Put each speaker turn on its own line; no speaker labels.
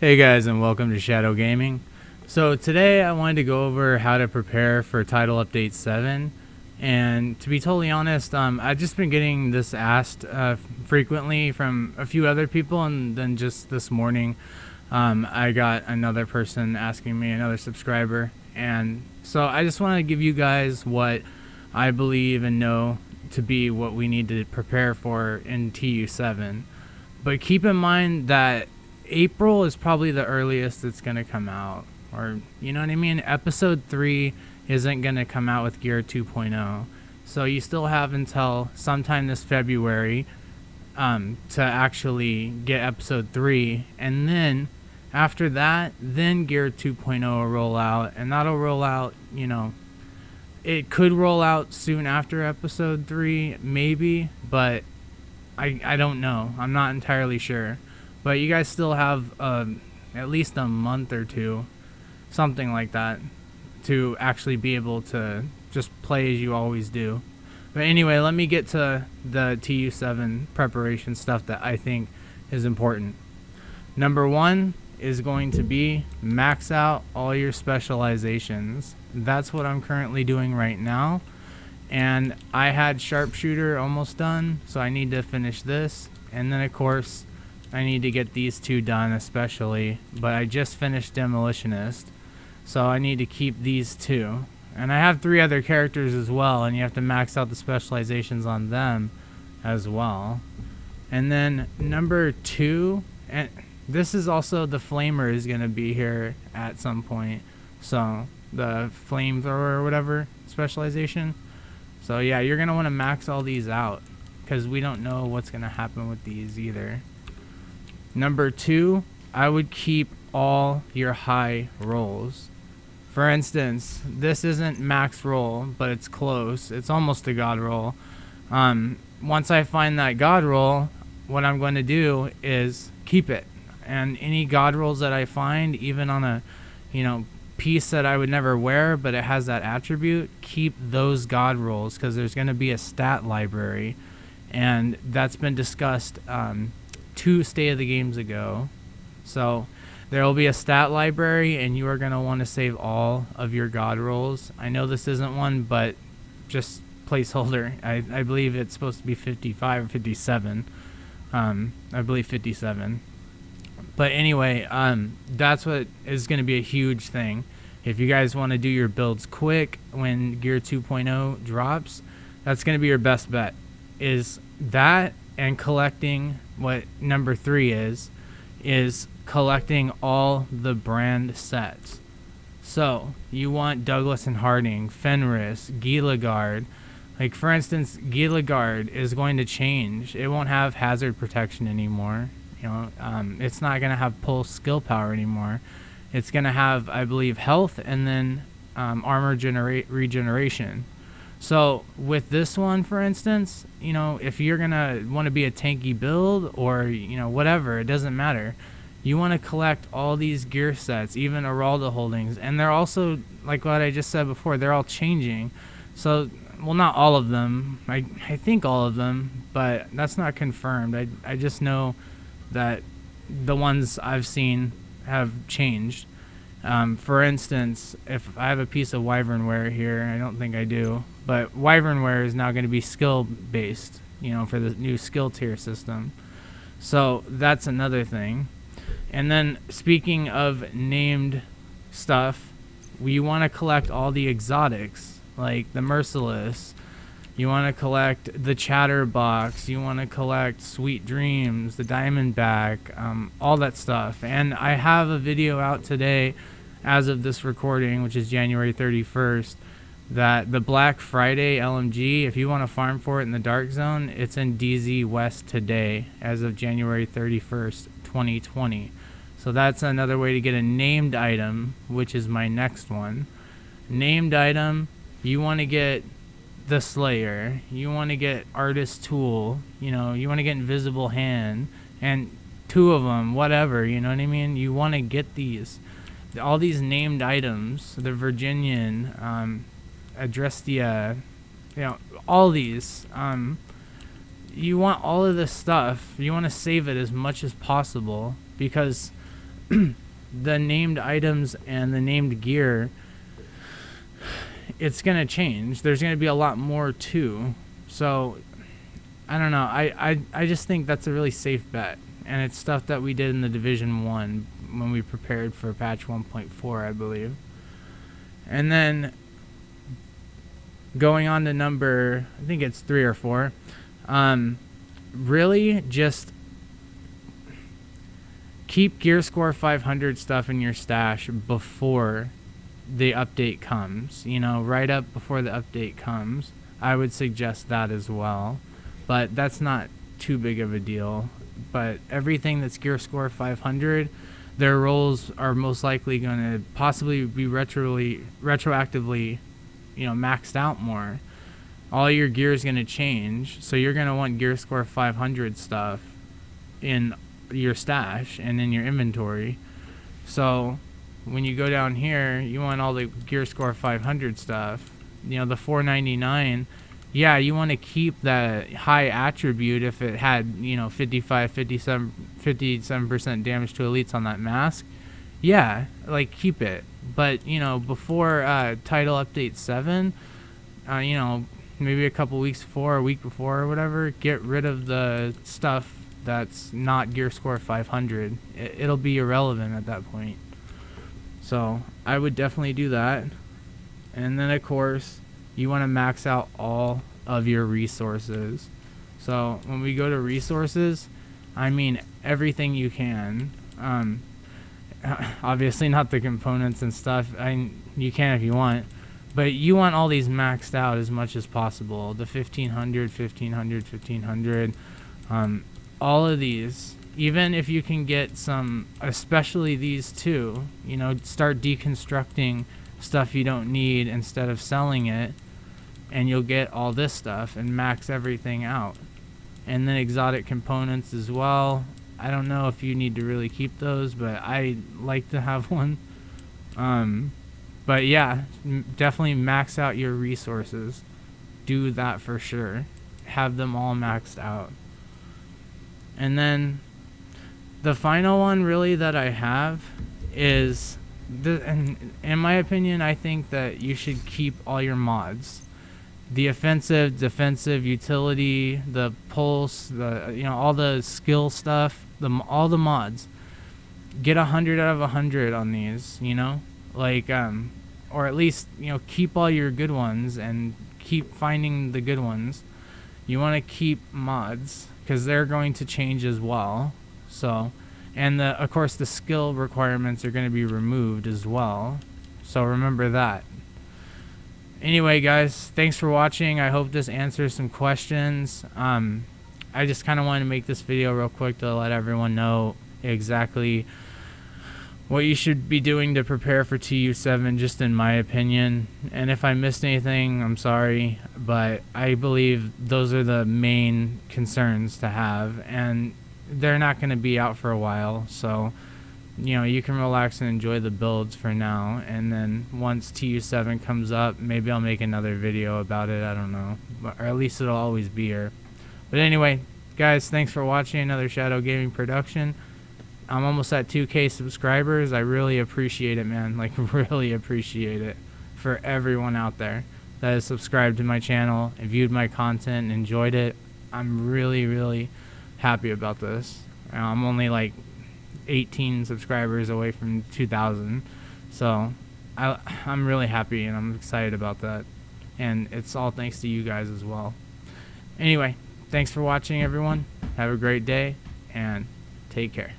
Hey guys, and welcome to Shadow Gaming. So today I wanted to go over how to prepare for Title Update 7, and to be totally honest, I've just been getting this asked frequently from a few other people, and then just this morning I got another person asking me, another subscriber, and so I just want to give you guys what I believe and know to be what we need to prepare for in TU7. But keep in mind that April is probably the earliest it's going to come out, or you know what I mean. Episode 3 isn't going to come out with Gear 2.0, so you still have until sometime this February to actually get episode 3, and then after that, then Gear 2.0 will roll out, and that'll roll out, you know, it could roll out soon after episode 3, maybe, but I don't know. I'm not entirely sure. But you guys still have at least a month or two, something like that, to actually be able to just play as you always do. But anyway, let me get to the TU7 preparation stuff that I think is important. Number 1 is going to be max out all your specializations. That's what I'm currently doing right now. And I had sharpshooter almost done, so I need to finish this. And then of course, I need to get these two done especially, but I just finished demolitionist, so I need to keep these two. And I have 3 other characters as well, and you have to max out the specializations on them as well. And then number 2, and this is also the flamer is going to be here at some point, so the flamethrower or whatever specialization. So yeah, you're going to want to max all these out, because we don't know what's going to happen with these either. Number 2, I would keep all your high rolls. For instance, this isn't max roll, but it's close. It's almost a god roll. Once I find that god roll, what I'm going to do is keep it. And any god rolls that I find, even on a, piece that I would never wear, but it has that attribute, keep those god rolls, because there's going to be a stat library, and that's been discussed 2 state of the games ago. So there will be a stat library, and you are going to want to save all of your god rolls. I know this isn't one, but just placeholder. I believe it's supposed to be 55 or 57. I believe 57. But anyway, that's what is going to be a huge thing. If you guys want to do your builds quick when Gear 2.0 drops, that's going to be your best bet. Is that, and collecting what number 3 is collecting all the brand sets. So you want Douglas and Harding, Fenris, Gilligard. Like for instance, Gilligard is going to change. It won't have hazard protection anymore. It's not going to have pulse skill power anymore. It's going to have, I believe, health and then armor regeneration. So with this one, for instance, if you're going to want to be a tanky build or, whatever, it doesn't matter. You want to collect all these gear sets, even Aralda holdings. And they're also, like what I just said before, they're all changing. So, well, not all of them. I think all of them, but that's not confirmed. I just know that the ones I've seen have changed. For instance, if I have a piece of Wyvernware here, I don't think I do, but Wyvernware is now going to be skill based, for the new skill tier system. So that's another thing. And then speaking of named stuff, you want to collect all the exotics, like the Merciless. You want to collect the Chatterbox. You want to collect Sweet Dreams, the Diamondback, all that stuff. And I have a video out today, as of this recording, which is January 31st, that the Black Friday LMG, if you want to farm for it in the Dark Zone, it's in DZ West today, as of January 31st, 2020. So that's another way to get a named item, which is my next one. Named item, you want to get the Slayer, you want to get Artist Tool, you want to get Invisible Hand, and 2 of them, whatever, you know what I mean? You want to get these, all these named items, the Virginian, Adrestia, all these, you want all of this stuff, you want to save it as much as possible, because the named items and the named gear, it's going to change. There's going to be a lot more too. So I don't know. I just think that's a really safe bet. And it's stuff that we did in the Division 1 when we prepared for patch 1.4, I believe. And then going on to number, I think it's 3 or 4, really just keep Gear Score 500 stuff in your stash before the update comes. You know, right up before the update comes. I would suggest that as well. But that's not too big of a deal. But everything that's Gear Score 500, their rolls are most likely going to possibly be retroactively, you know, maxed out more. All your gear is going to change, so you're going to want Gear Score 500 stuff in your stash and in your inventory. So when you go down here, you want all the Gear Score 500 stuff. You know, the 499, yeah, you want to keep that high attribute if it had, you know, 57% damage to elites on that mask. Yeah, like, keep it. But, you know, before title update 7, you know, maybe a couple weeks before, a week before or whatever, get rid of the stuff that's not Gear Score 500. It'll be irrelevant at that point. So I would definitely do that. And then, of course, you want to max out all of your resources. So when we go to resources, I mean everything you can. Obviously not the components and stuff. You can if you want, but you want all these maxed out as much as possible. The 1500, all of these. Even if you can get some, especially these two, you know, start deconstructing stuff you don't need instead of selling it, and you'll get all this stuff and max everything out. And then exotic components as well. I don't know if you need to really keep those, but I like to have one. But yeah, definitely max out your resources. Do that for sure. Have them all maxed out. And then the final one really that I have is, and in my opinion, I think that you should keep all your mods. The offensive, defensive, utility, the pulse, the, you know, all the skill stuff, all the mods. Get 100 out of 100 on these, you know, like, or at least, you know, keep all your good ones and keep finding the good ones. You want to keep mods because they're going to change as well. So, and of course the skill requirements are going to be removed as well. So remember that. Anyway, guys, thanks for watching. I hope this answers some questions. I just kind of wanted to make this video real quick to let everyone know exactly what you should be doing to prepare for TU7, just in my opinion. And if I missed anything, I'm sorry, but I believe those are the main concerns to have, and they're not going to be out for a while, so you know, you can relax and enjoy the builds for now, and then once TU7 comes up, maybe I'll make another video about it. I don't know, or at least it'll always be here. But anyway, guys, thanks for watching another Shadow Gaming production. I'm almost at 2K subscribers. I really appreciate it, man. Like, really appreciate it for everyone out there that has subscribed to my channel and viewed my content and enjoyed it. I'm really, really happy about this. I'm only like 18 subscribers away from 2,000, so I'm really happy and I'm excited about that, and it's all thanks to you guys as well. Anyway, thanks for watching, everyone. Have a great day and take care.